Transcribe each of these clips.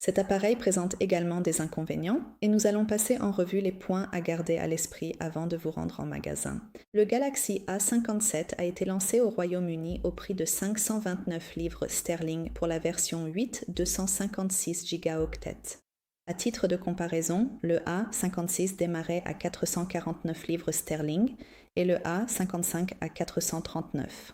Cet appareil présente également des inconvénients et nous allons passer en revue les points à garder à l'esprit avant de vous rendre en magasin. Le Galaxy A57 a été lancé au Royaume-Uni au prix de 529 livres sterling pour la version 8 256 gigaoctets. À titre de comparaison, le A56 démarrait à 449 livres sterling et le A55 à 439.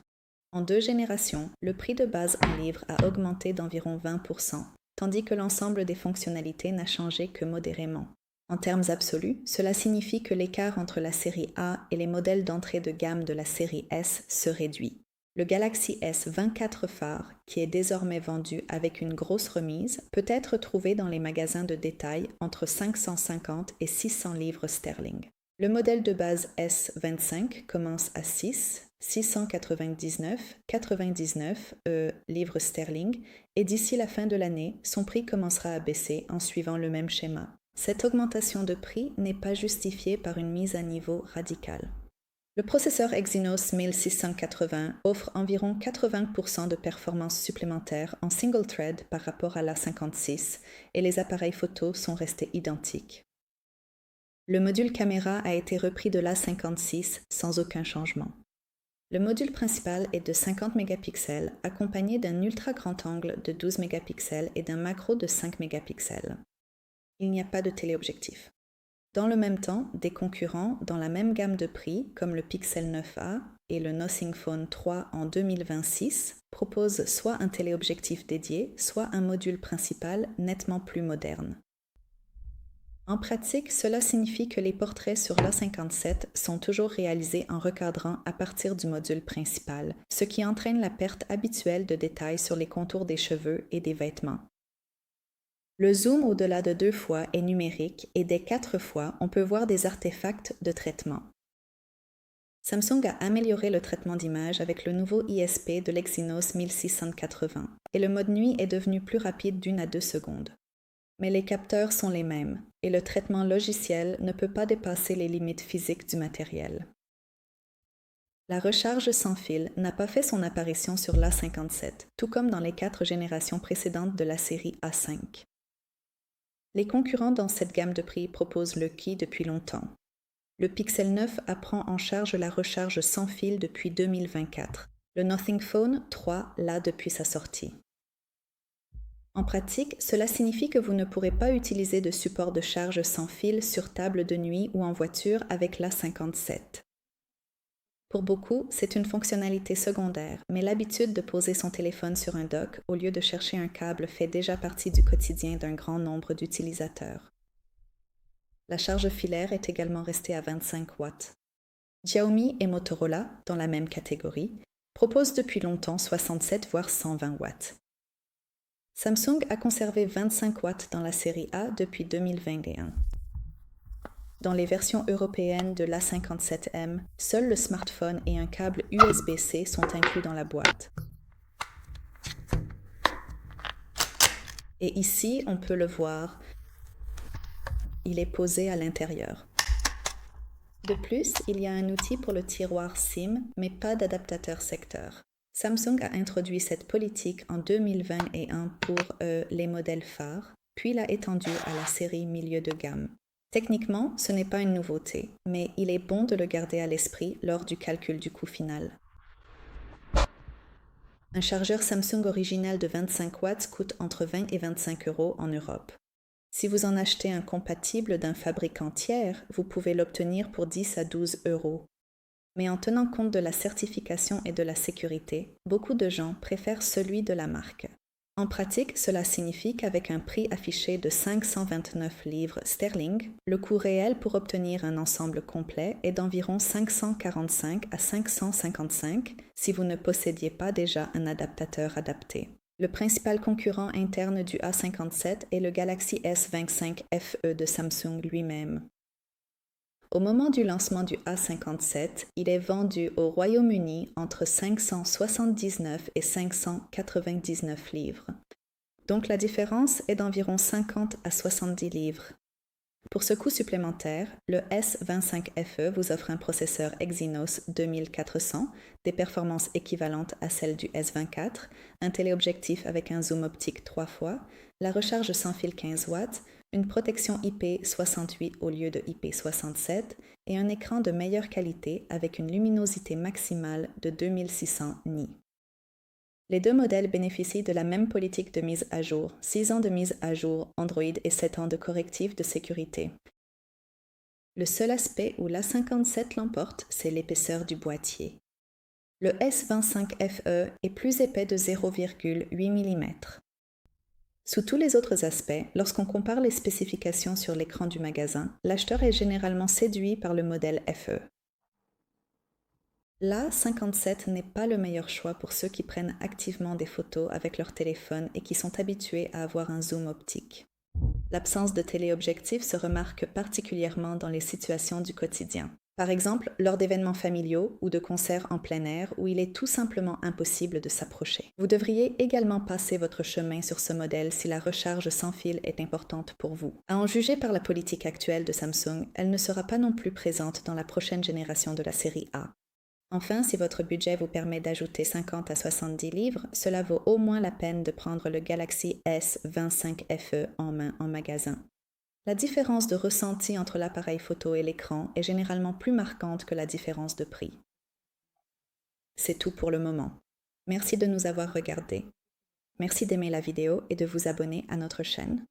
En 2 générations, le prix de base en livres a augmenté d'environ 20%, tandis que l'ensemble des fonctionnalités n'a changé que modérément. En termes absolus, cela signifie que l'écart entre la série A et les modèles d'entrée de gamme de la série S se réduit. Le Galaxy S 24 phare, qui est désormais vendu avec une grosse remise, peut être trouvé dans les magasins de détail entre 550 et 600 livres sterling. Le modèle de base S25 commence à 699 livres sterling et d'ici la fin de l'année, son prix commencera à baisser en suivant le même schéma. Cette augmentation de prix n'est pas justifiée par une mise à niveau radicale. Le processeur Exynos 1680 offre environ 80% de performance supplémentaire en single thread par rapport à l'A56 et les appareils photo sont restés identiques. Le module caméra a été repris de l'A56 sans aucun changement. Le module principal est de 50 mégapixels accompagné d'un ultra grand angle de 12 mégapixels et d'un macro de 5 mégapixels. Il n'y a pas de téléobjectif. Dans le même temps, des concurrents dans la même gamme de prix, comme le Pixel 9a et le Nothing Phone 3 en 2026, proposent soit un téléobjectif dédié, soit un module principal nettement plus moderne. En pratique, cela signifie que les portraits sur l'A57 sont toujours réalisés en recadrant à partir du module principal, ce qui entraîne la perte habituelle de détails sur les contours des cheveux et des vêtements. Le zoom au-delà de 2 fois est numérique et dès 4 fois, on peut voir des artefacts de traitement. Samsung a amélioré le traitement d'image avec le nouveau ISP de l'Exynos 1680 et le mode nuit est devenu plus rapide d'1 à 2 secondes. Mais les capteurs sont les mêmes et le traitement logiciel ne peut pas dépasser les limites physiques du matériel. La recharge sans fil n'a pas fait son apparition sur l'A57, tout comme dans les 4 générations précédentes de la série A5. Les concurrents dans cette gamme de prix proposent le Qi depuis longtemps. Le Pixel 9 prend en charge la recharge sans fil depuis 2024. Le Nothing Phone 3 l'a depuis sa sortie. En pratique, cela signifie que vous ne pourrez pas utiliser de support de charge sans fil sur table de nuit ou en voiture avec l'A57. Pour beaucoup, c'est une fonctionnalité secondaire, mais l'habitude de poser son téléphone sur un dock au lieu de chercher un câble fait déjà partie du quotidien d'un grand nombre d'utilisateurs. La charge filaire est également restée à 25 watts. Xiaomi et Motorola, dans la même catégorie, proposent depuis longtemps 67 voire 120 watts. Samsung a conservé 25 watts dans la série A depuis 2021. Dans les versions européennes de l'A57M, seul le smartphone et un câble USB-C sont inclus dans la boîte. Et ici, on peut le voir, il est posé à l'intérieur. De plus, il y a un outil pour le tiroir SIM, mais pas d'adaptateur secteur. Samsung a introduit cette politique en 2021 pour les modèles phares, puis l'a étendue à la série milieu de gamme. Techniquement, ce n'est pas une nouveauté, mais il est bon de le garder à l'esprit lors du calcul du coût final. Un chargeur Samsung original de 25 watts coûte entre 20 et 25 € en Europe. Si vous en achetez un compatible d'un fabricant tiers, vous pouvez l'obtenir pour 10 à 12 €. Mais en tenant compte de la certification et de la sécurité, beaucoup de gens préfèrent celui de la marque. En pratique, cela signifie qu'avec un prix affiché de 529 livres sterling, le coût réel pour obtenir un ensemble complet est d'environ 545 à 555 si vous ne possédiez pas déjà un adaptateur adapté. Le principal concurrent interne du A57 est le Galaxy S25 FE de Samsung lui-même. Au moment du lancement du A57, il est vendu au Royaume-Uni entre 579 et 599 livres. Donc la différence est d'environ 50 à 70 livres. Pour ce coût supplémentaire, le S25FE vous offre un processeur Exynos 2400, des performances équivalentes à celles du S24, un téléobjectif avec un zoom optique 3 fois, la recharge sans fil 15 watts, une protection IP68 au lieu de IP67 et un écran de meilleure qualité avec une luminosité maximale de 2600 nits. Les deux modèles bénéficient de la même politique de mise à jour, 6 ans de mise à jour Android et 7 ans de correctifs de sécurité. Le seul aspect où l'A57 l'emporte, c'est l'épaisseur du boîtier. Le S25FE est plus épais de 0,8 mm. Sous tous les autres aspects, lorsqu'on compare les spécifications sur l'écran du magasin, l'acheteur est généralement séduit par le modèle FE. L'A57 n'est pas le meilleur choix pour ceux qui prennent activement des photos avec leur téléphone et qui sont habitués à avoir un zoom optique. L'absence de téléobjectif se remarque particulièrement dans les situations du quotidien. Par exemple, lors d'événements familiaux ou de concerts en plein air où il est tout simplement impossible de s'approcher. Vous devriez également passer votre chemin sur ce modèle si la recharge sans fil est importante pour vous. À en juger par la politique actuelle de Samsung, elle ne sera pas non plus présente dans la prochaine génération de la série A. Enfin, si votre budget vous permet d'ajouter 50 à 70 livres, cela vaut au moins la peine de prendre le Galaxy S25FE en main en magasin. La différence de ressenti entre l'appareil photo et l'écran est généralement plus marquante que la différence de prix. C'est tout pour le moment. Merci de nous avoir regardés. Merci d'aimer la vidéo et de vous abonner à notre chaîne.